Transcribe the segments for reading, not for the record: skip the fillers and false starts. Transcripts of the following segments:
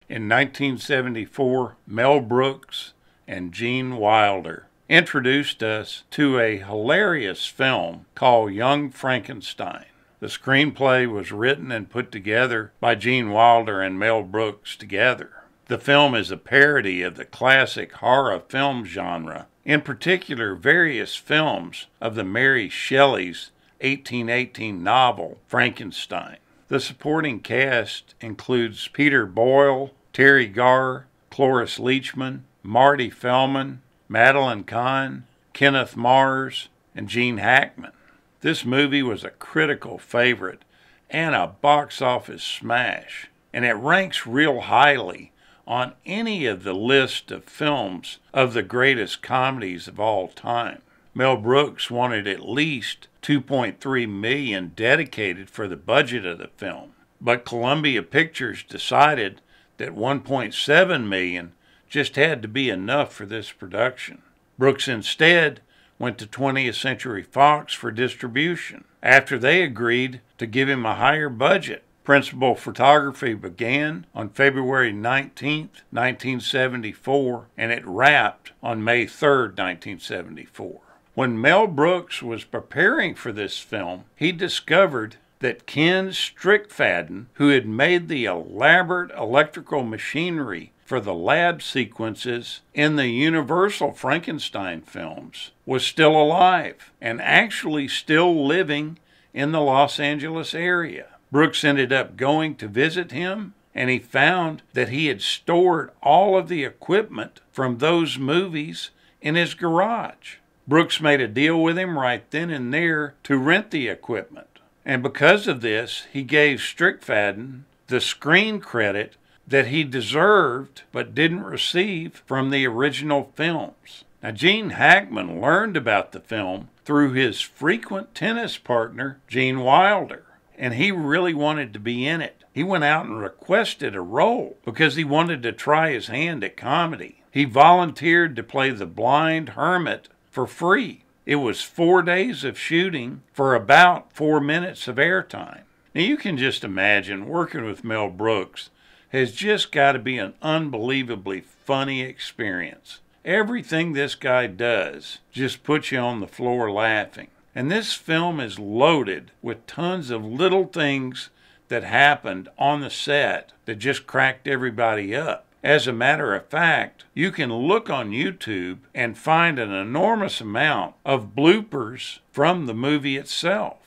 In 1974, Mel Brooks and Gene Wilder introduced us to a hilarious film called Young Frankenstein. The screenplay was written and put together by Gene Wilder and Mel Brooks together. The film is a parody of the classic horror film genre, in particular various films of the Mary Shelley's 1818 novel, Frankenstein. The supporting cast includes Peter Boyle, Terry Garr, Cloris Leachman, Marty Feldman, Madeline Kahn, Kenneth Mars, and Gene Hackman. This movie was a critical favorite and a box office smash, and it ranks real highly on any of the list of films of the greatest comedies of all time. Mel Brooks wanted at least $2.3 million dedicated for the budget of the film, but Columbia Pictures decided that $1.7 million just had to be enough for this production. Brooks instead went to 20th Century Fox for distribution. After they agreed to give him a higher budget, principal photography began on February 19, 1974, and it wrapped on May 3, 1974. When Mel Brooks was preparing for this film, he discovered that Ken Strickfaden, who had made the elaborate electrical machinery for the lab sequences in the Universal Frankenstein films, was still alive and actually still living in the Los Angeles area. Brooks ended up going to visit him, and he found that he had stored all of the equipment from those movies in his garage. Brooks made a deal with him right then and there to rent the equipment. And because of this, he gave Strickfaden the screen credit that he deserved but didn't receive from the original films. Now, Gene Hackman learned about the film through his frequent tennis partner, Gene Wilder, and he really wanted to be in it. He went out and requested a role because he wanted to try his hand at comedy. He volunteered to play the blind hermit for free. It was 4 days of shooting for about 4 minutes of airtime. Now, you can just imagine working with Mel Brooks has just got to be an unbelievably funny experience. Everything this guy does just puts you on the floor laughing. And this film is loaded with tons of little things that happened on the set that just cracked everybody up. As a matter of fact, you can look on YouTube and find an enormous amount of bloopers from the movie itself.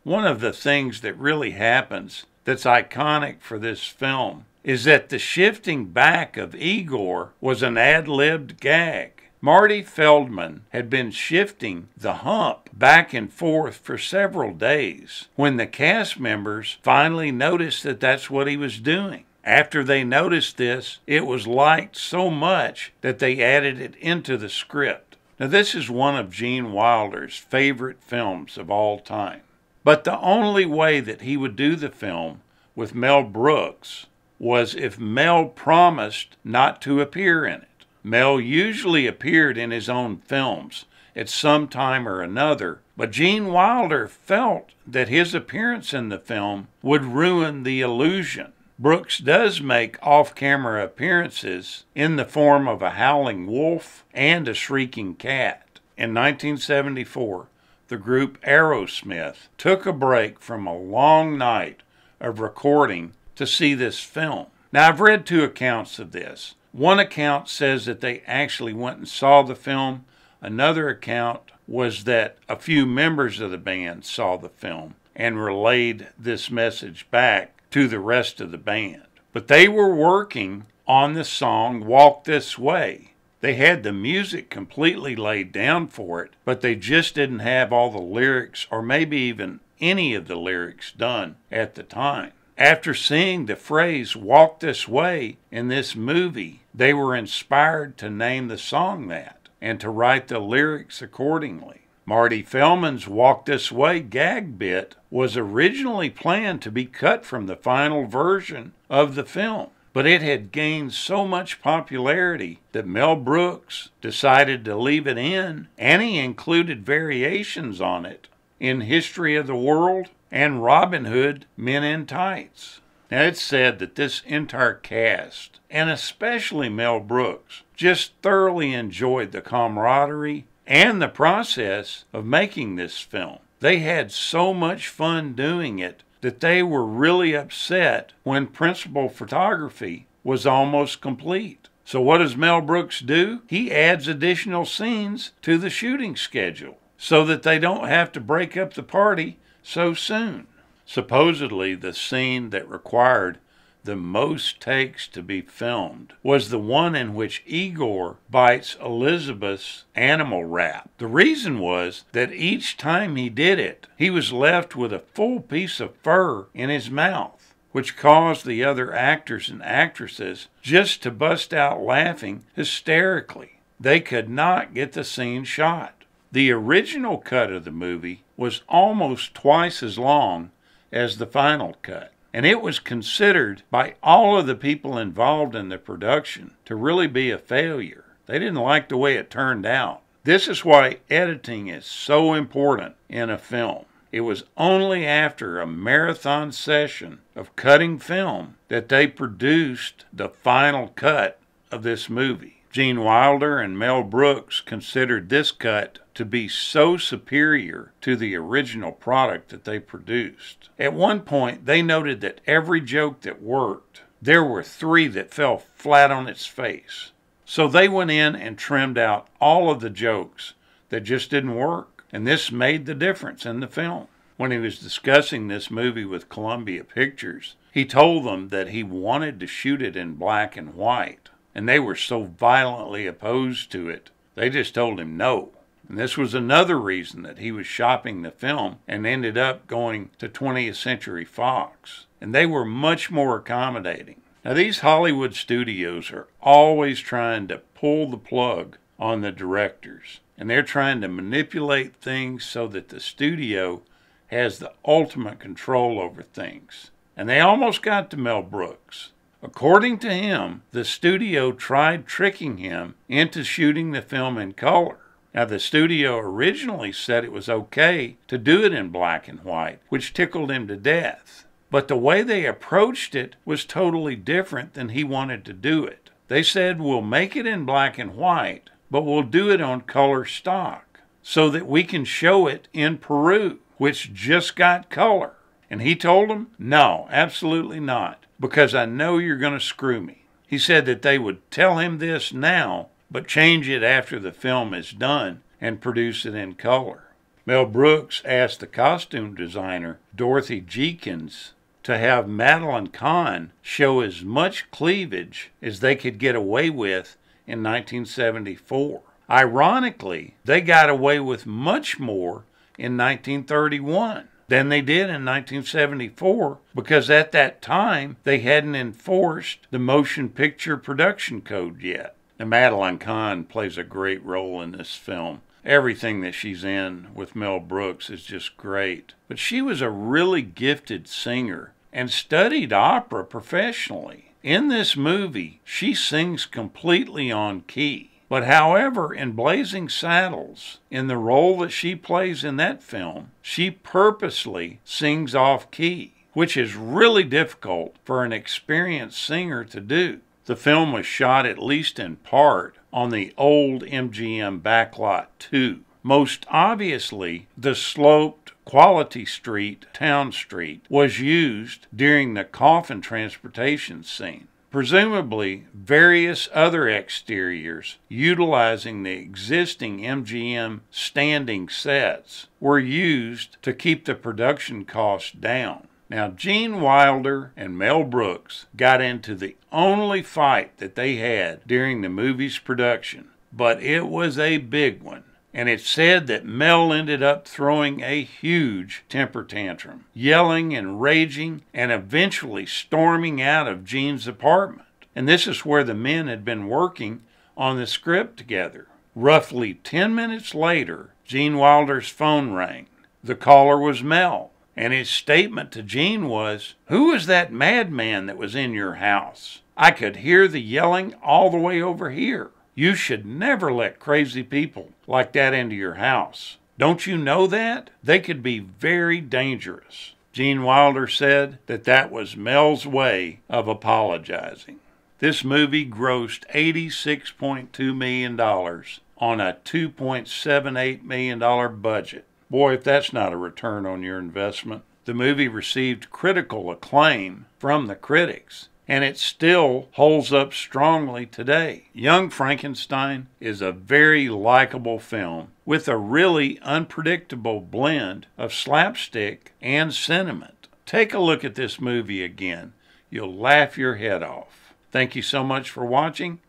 One of the things that really happens that's iconic for this film is that the shifting back of Igor was an ad-libbed gag. Marty Feldman had been shifting the hump back and forth for several days when the cast members finally noticed that that's what he was doing. After they noticed this, it was liked so much that they added it into the script. Now, this is one of Gene Wilder's favorite films of all time. But the only way that he would do the film with Mel Brooks was if Mel promised not to appear in it. Mel usually appeared in his own films at some time or another, but Gene Wilder felt that his appearance in the film would ruin the illusion. Brooks does make off-camera appearances in the form of a howling wolf and a shrieking cat. In 1974, the group Aerosmith took a break from a long night of recording to see this film. Now, I've read 2 accounts of this. One account says that they actually went and saw the film. Another account was that a few members of the band saw the film and relayed this message back to the rest of the band. But they were working on the song Walk This Way. They had the music completely laid down for it, but they just didn't have all the lyrics or maybe even any of the lyrics done at the time. After seeing the phrase "walk this way" in this movie, they were inspired to name the song that and to write the lyrics accordingly. Marty Feldman's "Walk This Way" gag bit was originally planned to be cut from the final version of the film, but it had gained so much popularity that Mel Brooks decided to leave it in, and he included variations on it in History of the World and Robin Hood Men in Tights. Now, it's said that this entire cast, and especially Mel Brooks, just thoroughly enjoyed the camaraderie and the process of making this film. They had so much fun doing it that they were really upset when principal photography was almost complete. So what does Mel Brooks do? He adds additional scenes to the shooting schedule so that they don't have to break up the party so soon. Supposedly, the scene that required the most takes to be filmed was the one in which Igor bites Elizabeth's animal wrap. The reason was that each time he did it, he was left with a full piece of fur in his mouth, which caused the other actors and actresses just to bust out laughing hysterically. They could not get the scene shot. The original cut of the movie was almost twice as long as the final cut, and it was considered by all of the people involved in the production to really be a failure. They didn't like the way it turned out. This is why editing is so important in a film. It was only after a marathon session of cutting film that they produced the final cut of this movie. Gene Wilder and Mel Brooks considered this cut to be so superior to the original product that they produced. At one point, they noted that every joke that worked, there were 3 that fell flat on its face. So they went in and trimmed out all of the jokes that just didn't work, and this made the difference in the film. When he was discussing this movie with Columbia Pictures, he told them that he wanted to shoot it in black and white, and they were so violently opposed to it, they just told him no. And this was another reason that he was shopping the film and ended up going to 20th Century Fox. And they were much more accommodating. Now, these Hollywood studios are always trying to pull the plug on the directors. And they're trying to manipulate things so that the studio has the ultimate control over things. And they almost got to Mel Brooks. According to him, the studio tried tricking him into shooting the film in color. Now, the studio originally said it was okay to do it in black and white, which tickled him to death. But the way they approached it was totally different than he wanted to do it. They said, we'll make it in black and white, but we'll do it on color stock so that we can show it in Peru, which just got color. And he told them, no, absolutely not, because I know you're going to screw me. He said that they would tell him this now, but change it after the film is done and produce it in color. Mel Brooks asked the costume designer, Dorothy Jenkins, to have Madeline Kahn show as much cleavage as they could get away with in 1974. Ironically, they got away with much more in 1931 than they did in 1974, because at that time they hadn't enforced the Motion Picture Production Code yet. And Madeline Kahn plays a great role in this film. Everything that she's in with Mel Brooks is just great. But she was a really gifted singer and studied opera professionally. In this movie, she sings completely on key. But however, in Blazing Saddles, in the role that she plays in that film, she purposely sings off key, which is really difficult for an experienced singer to do. The film was shot at least in part on the old MGM backlot 2. Most obviously, the sloped Quality Street, Town Street, was used during the coffin transportation scene. Presumably, various other exteriors utilizing the existing MGM standing sets were used to keep the production costs down. Now, Gene Wilder and Mel Brooks got into the only fight that they had during the movie's production, but it was a big one. And it's said that Mel ended up throwing a huge temper tantrum, yelling and raging, and eventually storming out of Gene's apartment. And this is where the men had been working on the script together. Roughly 10 minutes later, Gene Wilder's phone rang. The caller was Mel, and his statement to Gene was, "Who was that madman that was in your house? I could hear the yelling all the way over here. You should never let crazy people like that into your house. Don't you know that? They could be very dangerous." Gene Wilder said that that was Mel's way of apologizing. This movie grossed $86.2 million on a $2.78 million budget. Boy, if that's not a return on your investment. The movie received critical acclaim from the critics, and it still holds up strongly today. Young Frankenstein is a very likable film with a really unpredictable blend of slapstick and sentiment. Take a look at this movie again. You'll laugh your head off. Thank you so much for watching,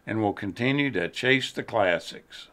and we'll continue to chase the classics.